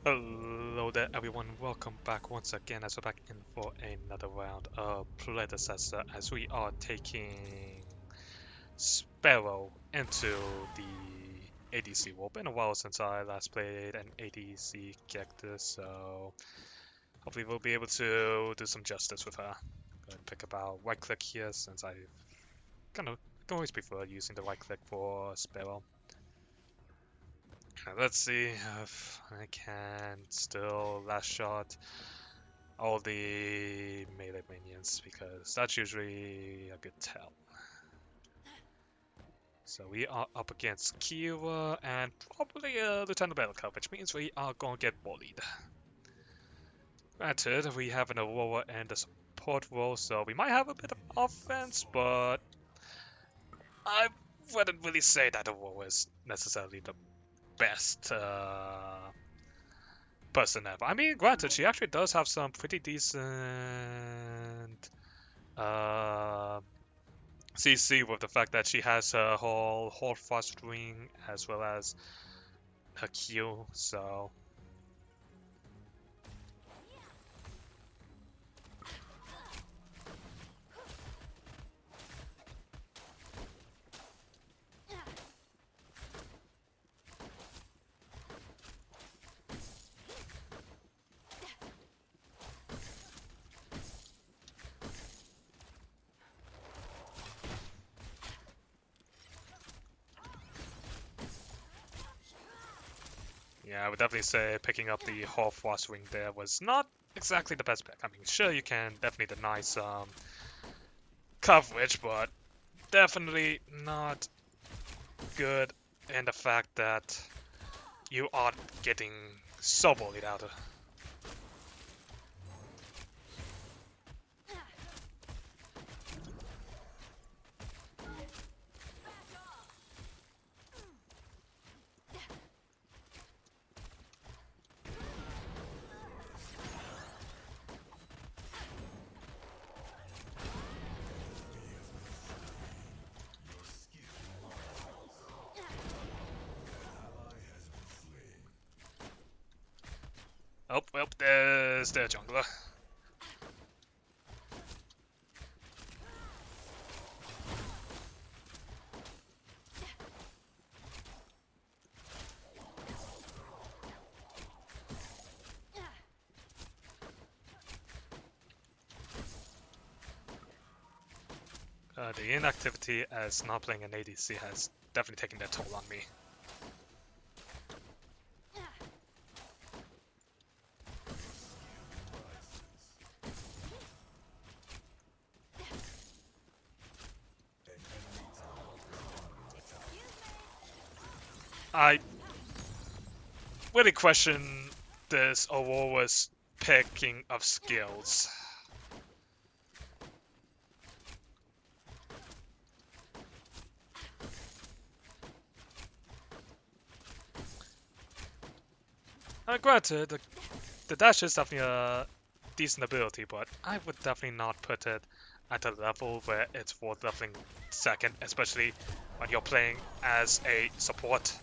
Hello there everyone, welcome back once again as we're back in for another round of Predecessor as we are taking Sparrow into the ADC war. Been a while since I last played an ADC character, so hopefully we'll be able to do some justice with her. Go ahead and pick up our right click here since I kind of can always prefer using the right click for Sparrow. Let's see if I can still last shot all the melee minions because that's usually a good tell. So we are up against Kira and probably a Lieutenant Bellcup, which means we are going to get bullied. Granted, we have an Aurora and a support role, so we might have a bit of offense, but I wouldn't really say that Aurora is necessarily the best person ever. I mean, granted, she actually does have some pretty decent uh, CC with the fact that she has her whole fast ring as well as her Q, so yeah, I would definitely say picking up the whole fast ring there was not exactly the best pick. I mean, sure, you can definitely deny some coverage, but definitely not good in the fact that you are getting so bullied out of. Oh, well, there's the jungler. The inactivity as not playing an ADC has definitely taken their toll on me. I really question this Aurora's picking of skills. Granted, the dash is definitely a decent ability, but I would definitely not put it at a level where it's worth leveling second, especially when you're playing as a support.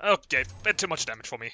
Okay, bit too much damage for me.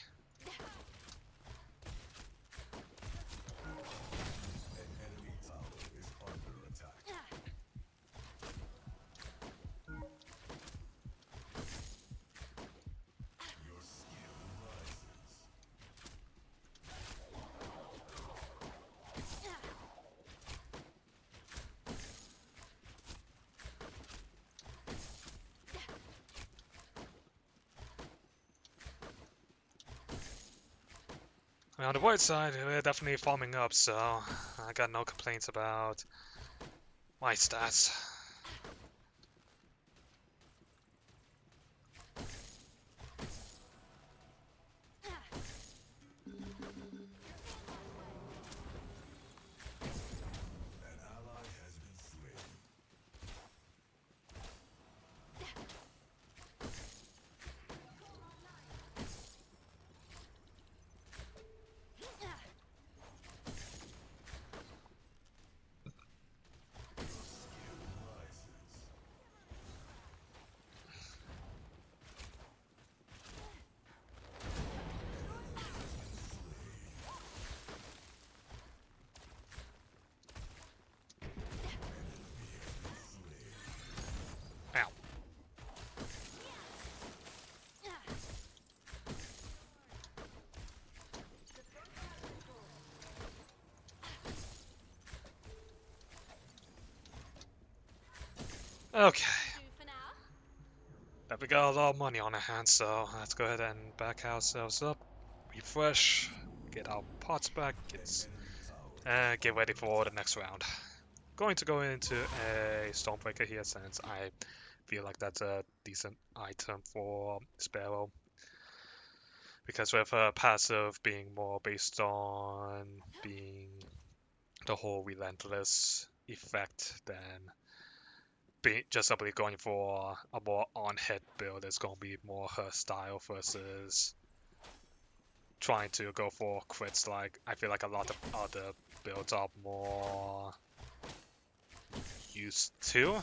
On the white side, we're definitely farming up, so I got no complaints about my stats. Okay. But we got a lot of money on our hands, so let's go ahead and back ourselves up, refresh, get our pots back, get ready for the next round. Going to go into a Stormbreaker here since I feel like that's a decent item for Sparrow. Because with her passive being more based on being the whole relentless effect, then just simply going for a more on-hit build is going to be more her style versus trying to go for crits. Like I feel like a lot of other builds are more used to.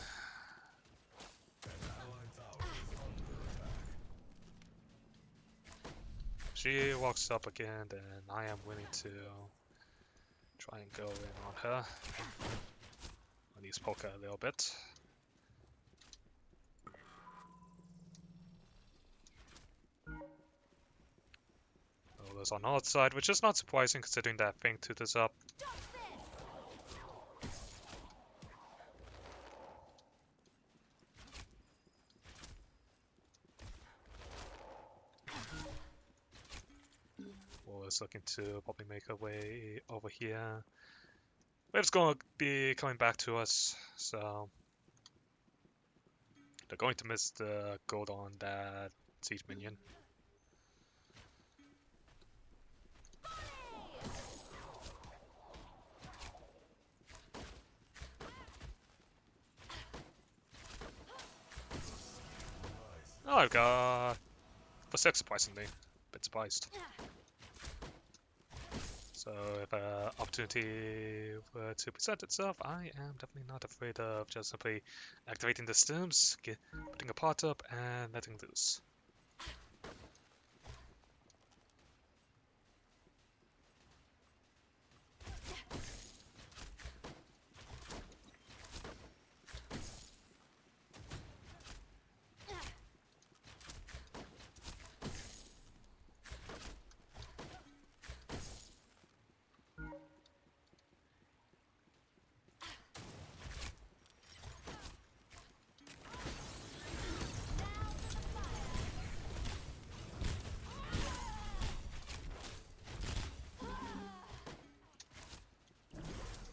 She walks up again, then I am willing to try and go in on her. At least poke her a little bit. There's on our side, which is not surprising considering that Thing took this up. Is looking to probably make her way over here. Wave's going to be coming back to us, so they're going to miss the gold on that siege minion. Oh, I've got for 6 surprisingly. A bit surprised. So if an opportunity were to present itself, I am definitely not afraid of just simply activating the stims, putting a pot up, and letting loose.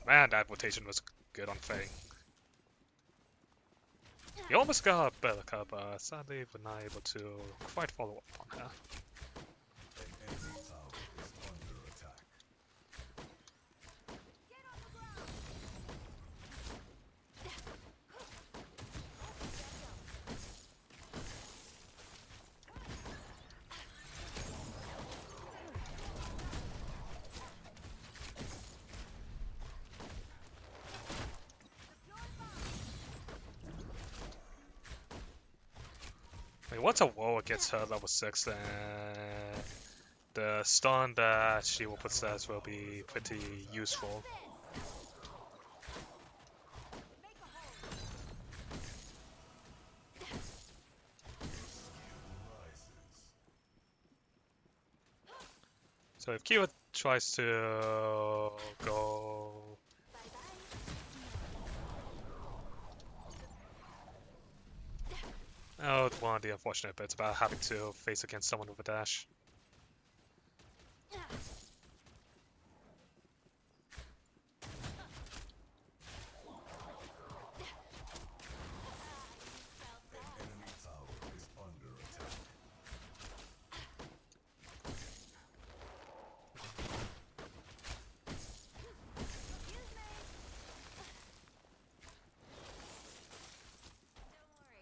Man, that rotation was good on Faye. He almost got Bellica, but sadly we're not able to quite follow up on her. Once a Warwick gets her level 6, then the stun that she will possess will be pretty useful. So if Kira tries to go... Oh, one of the unfortunate bits about having to face against someone with a dash.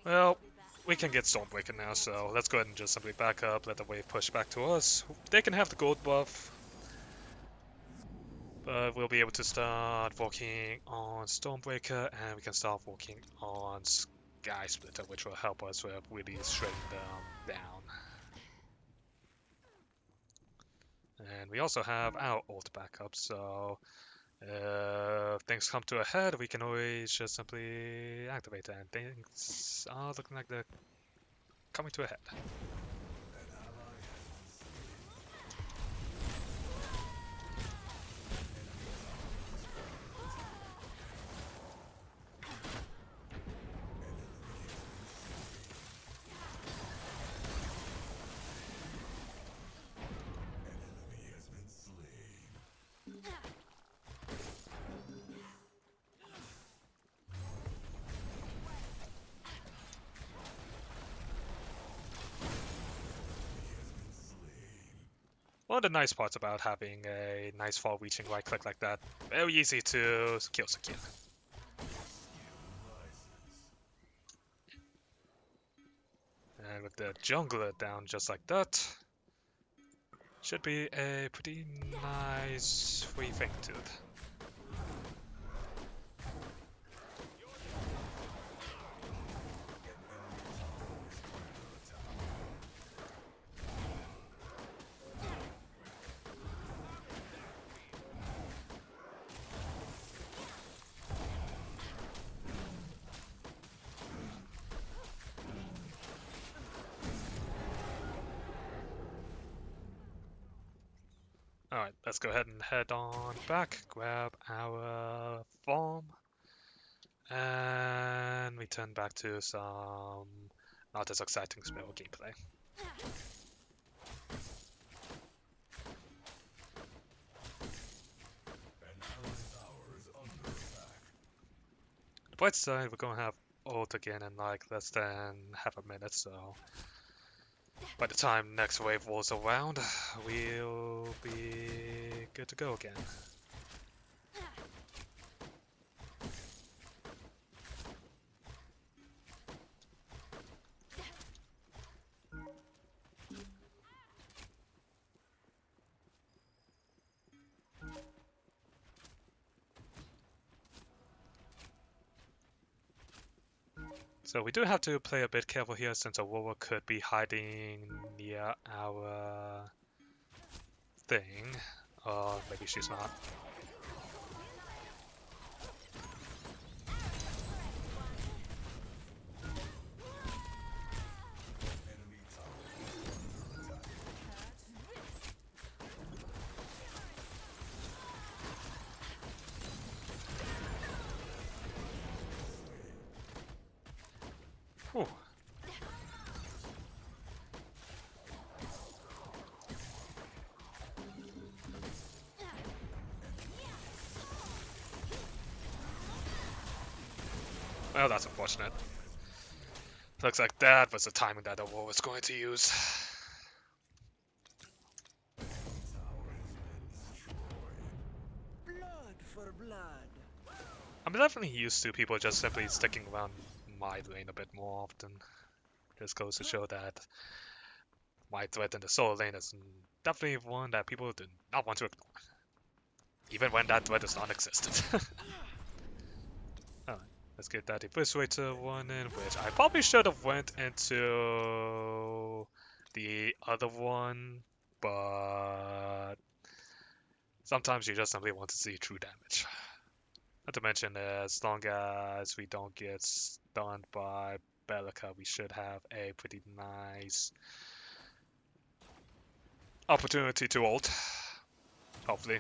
Well, we can get Stormbreaker now, so let's go ahead and just simply back up, let the wave push back to us. They can have the gold buff, but we'll be able to start working on Stormbreaker, and we can start working on Sky Splitter, which will help us with really shredding them down. And we also have our ult backup, so if things come to a head, we can always just simply activate it, and things are looking like they're coming to a head. One of the nice parts about having a nice far-reaching right-click like that, very easy to kill secure. And with the jungler down just like that, should be a pretty nice free thing to it. Alright, let's go ahead and head on back, grab our farm, and return back to some not as exciting Sparrow gameplay. The bright side, we're gonna have ult again in like less than half a minute, so by the time next wave rolls around, we'll be good to go again. So we do have to play a bit careful here since Aurora could be hiding near our thing. Maybe she's not. Whew. Well, that's unfortunate. Looks like that was the timing that Aurora was going to use. Blood for blood. I'm definitely used to people just simply sticking around my lane a bit more often. This goes to show that my threat in the solo lane is definitely one that people do not want to ignore. Even when that threat is non-existent. Alright, let's get that Eviscerator one in, which I probably should have went into the other one, but sometimes you just simply want to see true damage. Not to mention, as long as we don't get stunned by Bellica, we should have a pretty nice opportunity to ult. Hopefully.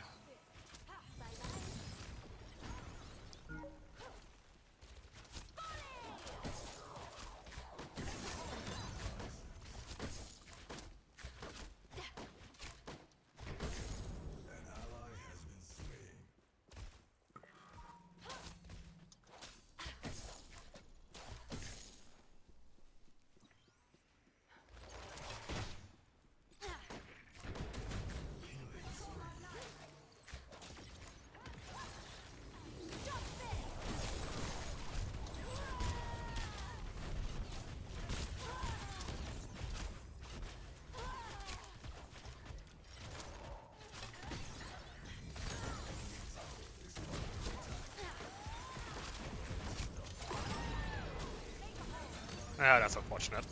Ah, that's unfortunate.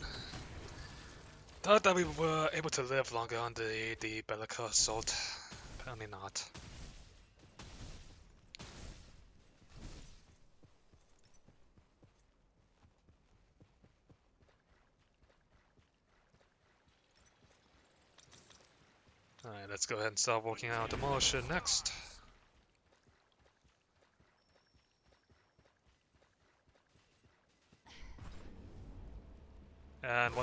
Thought that we were able to live longer on the Bellica assault. Apparently not. Alright, let's go ahead and start working out Demolition next. And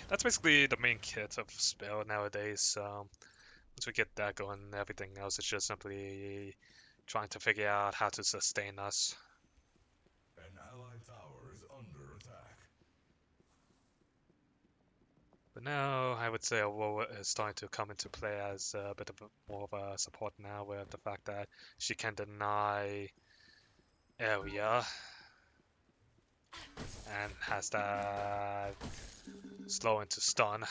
that's basically the main kit of Sparrow nowadays. Once we get that going, everything else is just simply trying to figure out how to sustain us. An allied tower is under attack. But now I would say Aurora is starting to come into play as a bit of more of a support now, with the fact that she can deny area and has that slow into stun.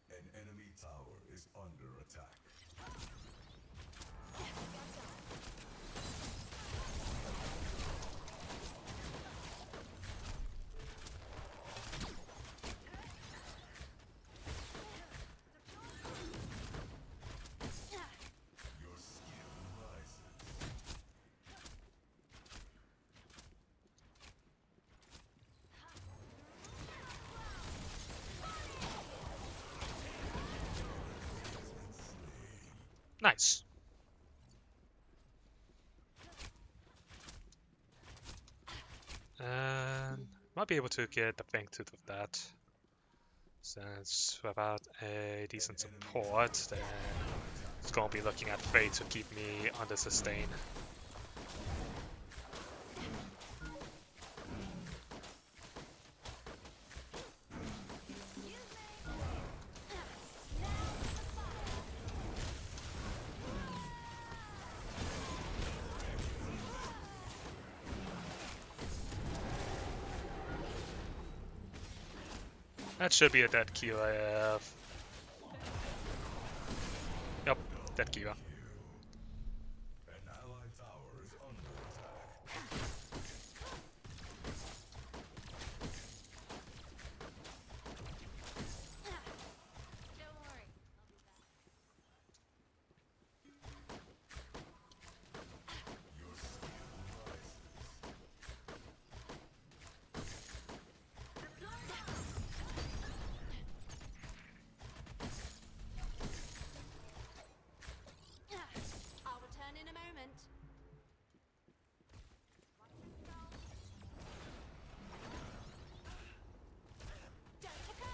An enemy tower is under attack. Your skill rises. Nice. And might be able to get the Fang Tooth with that. Since without a decent support, then it's gonna be looking at Faye to keep me under sustain. That should be a dead Kiva. Yep, dead Kiva. An allied tower is under attack. Don't worry, Your skill rises. I'll return in a moment. Don't look up!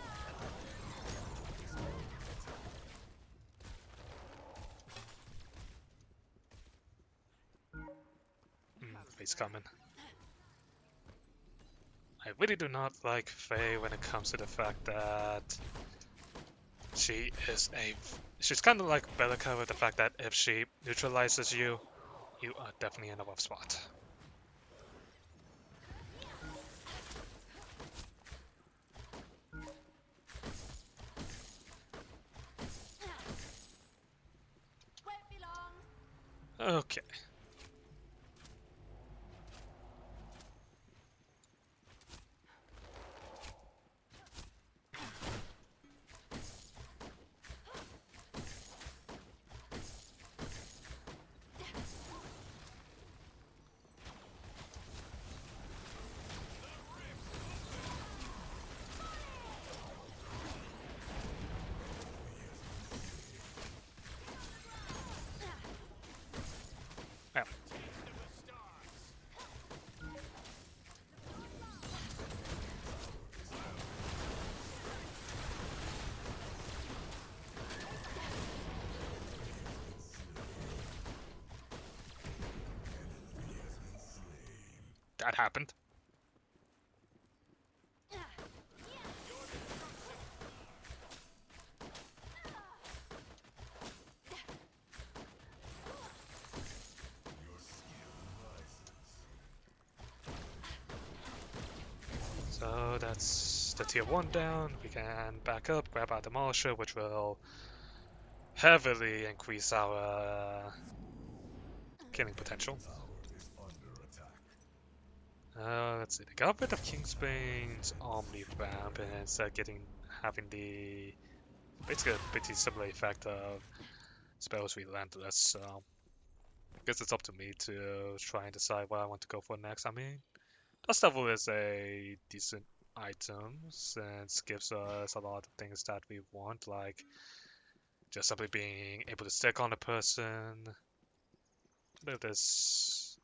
Faye's coming. I really do not like Faye when it comes to the fact that she's kind of like Belica with the fact that if she neutralizes you, you are definitely in a rough spot. Won't be long. Okay. Yeah. That happened. Your skill rises. So that's the tier 1 down. We can back up, grab our Demolisher, which will heavily increase our killing potential. Tower is under attack. Let's see, they got rid of Kingsbane's Omni Ramp and instead having the basically a pretty similar effect of Sparrow's Relentless. So I guess it's up to me to try and decide what I want to go for next. I mean, Dust Devil is a decent item since gives us a lot of things that we want, like Just simply being able to stick on a person. Look at this.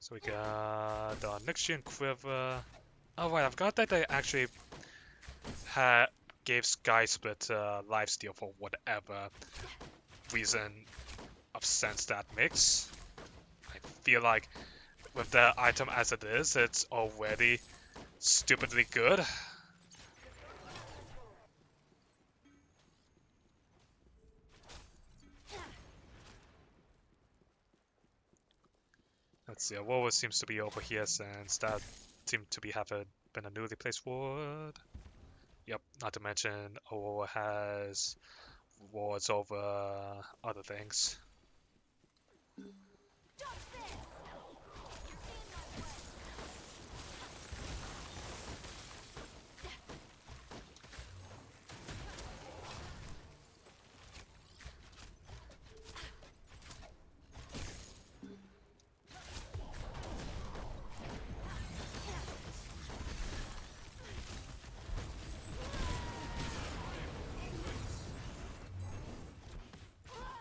So we got the Nyxian Quiver. Oh right, I forgot that they actually gave Sky Split lifesteal for whatever reason of sense that makes. I feel like with the item as it is, it's already stupidly good. Let's see, Aurora seems to be over here since that seemed to be been a newly placed ward. Yep, not to mention Aurora has wards over other things.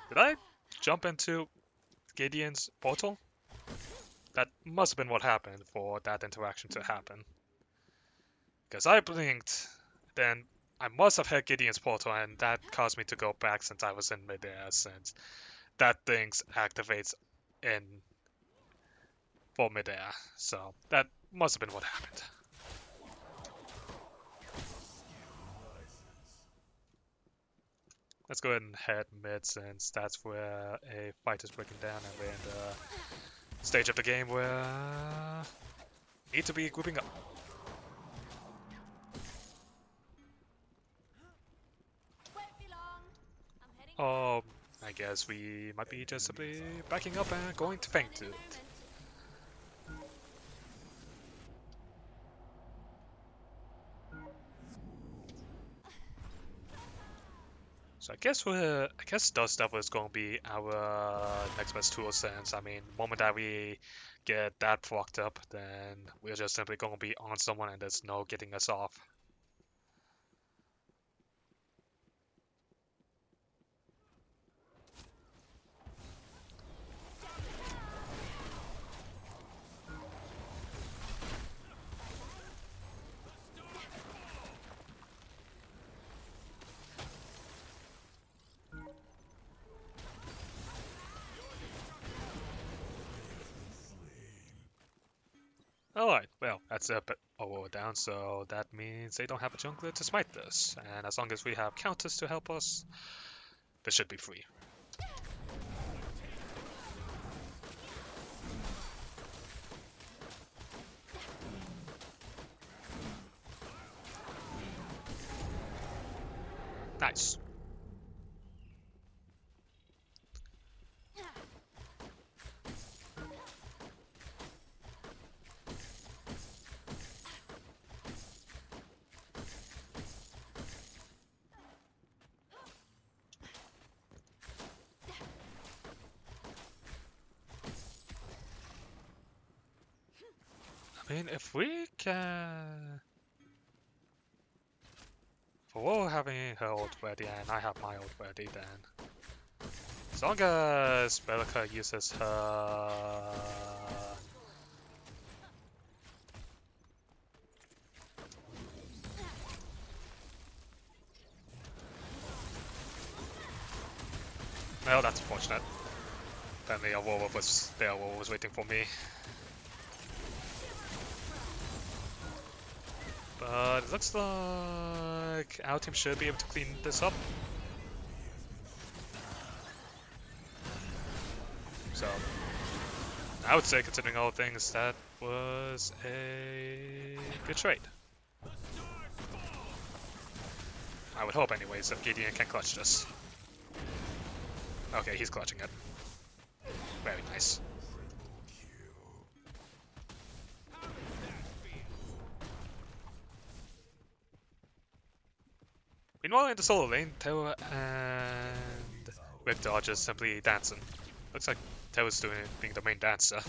Did I jump into Gideon's portal? That must have been what happened for that interaction to happen. Because I blinked, then I must have hit Gideon's portal, and that caused me to go back since I was in midair, since that thing activates in for midair. So that must have been what happened. Let's go ahead and head mid since that's where a fight is breaking down and we're in the stage of the game where need to be grouping up. Won't be long. I'm heading. Oh, I guess we might be just simply backing up and going to Fang to it. So I guess Dust Devil is going to be our next best tool since, I mean, the moment that we get that procced up, then we're just simply going to be on someone and there's no getting us off. Alright, well, that's a bit over down, so that means they don't have a jungler to smite this. And as long as we have counters to help us, this should be free. Nice. I mean, if we can... For all having her ult ready and I have my ult ready, then... As long as Bellica uses her... Well, that's unfortunate. Apparently Aurora was waiting for me. But it looks like our team should be able to clean this up. So, I would say, considering all things, that was a good trade. I would hope anyways, if Gideon can clutch this. Okay, he's clutching it. Very nice. Meanwhile, in the solo lane, Terra and Victor are just simply dancing. Looks like Terra's being the main dancer.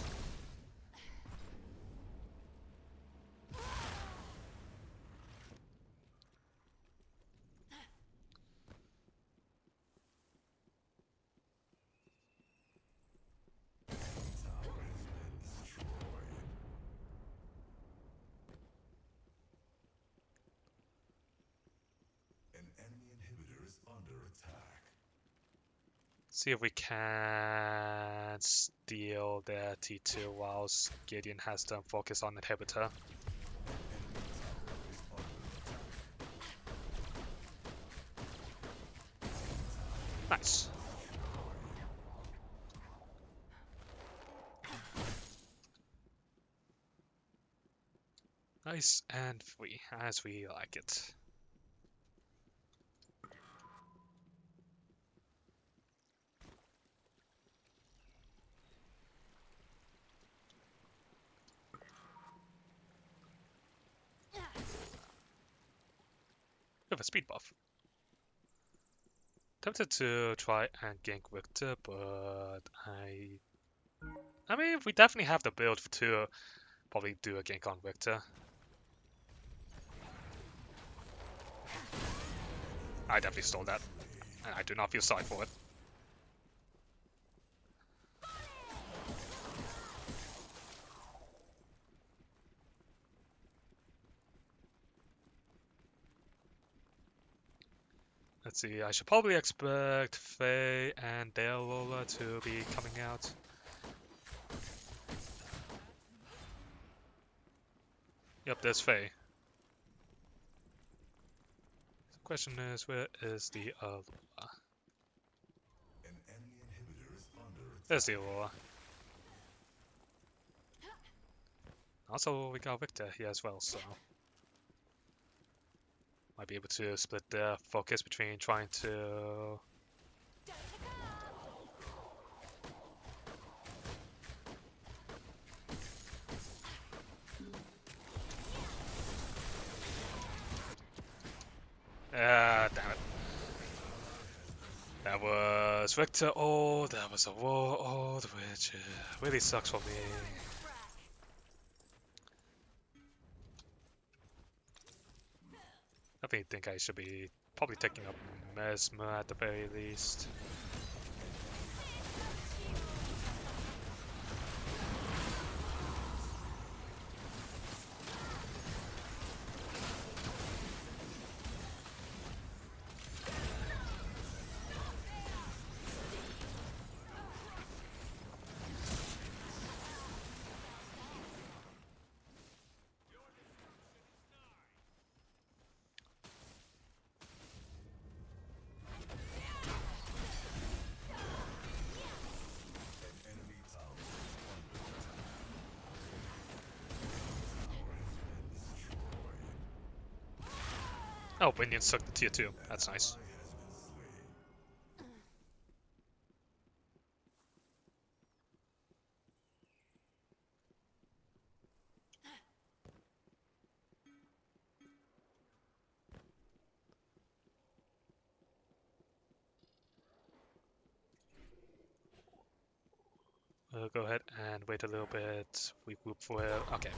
See if we can steal their T2 whilst Gideon has them focus on inhibitor. Nice. Nice and free, as we like it. With a speed buff. Tempted to try and gank Victor, but I mean, we definitely have the build to probably do a gank on Victor. I definitely stole that, and I do not feel sorry for it. Let's see, I should probably expect Faye and Dale to be coming out. Yep, there's Faye. The question is, where is the Aurora? An enemy inhibitor is under attack. There's the Aurora. Also, we got Victor here as well, so might be able to split the focus between trying to... damn it. That was Victor. Oh, that was a war. Oh, which really sucks for me. I think I should be probably taking up Mesmer at the very least. Oh, Minions took the tier 2. That's nice. We'll go ahead and wait a little bit. We whoop for it. Okay.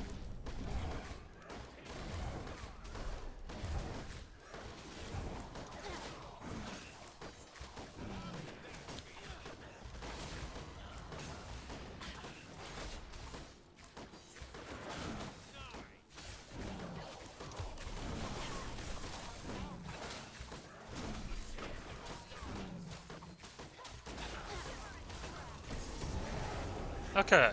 Okay.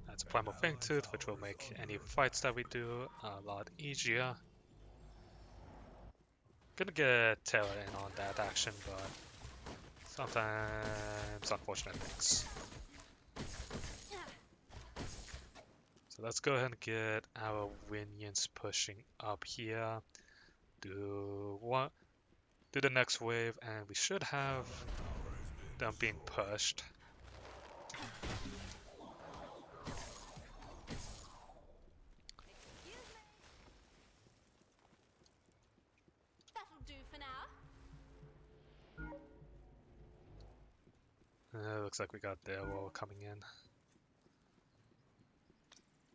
That's a Primal Fangtooth, which will make any fights that we do a lot easier. Gonna get Terra in on that action, but sometimes unfortunate things. So let's go ahead and get our minions pushing up here. Do the next wave, and we should have them being pushed. That'll do for now. Looks like we got their wall coming in.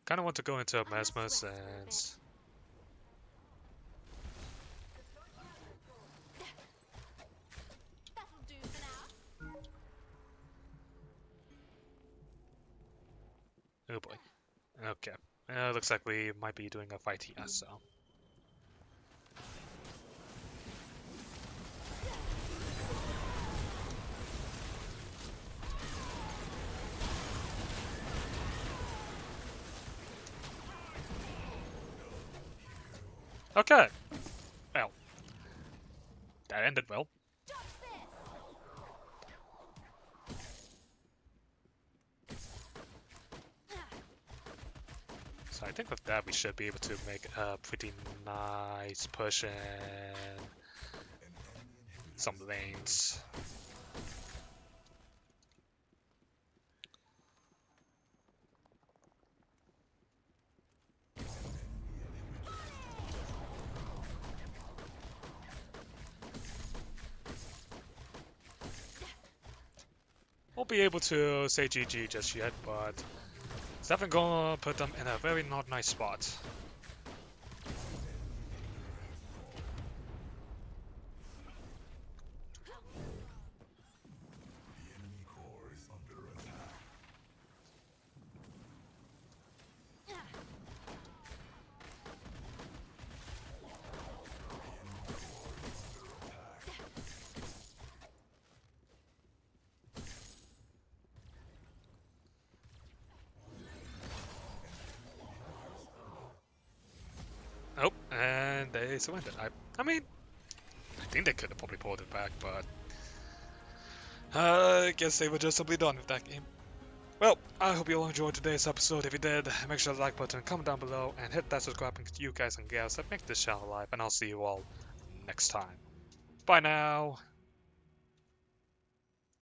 Kind of want to go into a Mesmer since... That'll do for now. Oh boy. Okay. Looks like we might be doing a fight here, so... Okay. Well, that ended well. So I think with that we should be able to make a pretty nice push in some lanes. Won't be able to say GG just yet, but it's definitely gonna put them in a very not nice spot. The enemy core is under attack. Oh, and they surrendered. I mean, I think they could have probably pulled it back, but I guess they were just simply done with that game. Well, I hope you all enjoyed today's episode. If you did, make sure to like button, comment down below, and hit that subscribe button to you guys and gals that make this channel live, and I'll see you all next time. Bye now!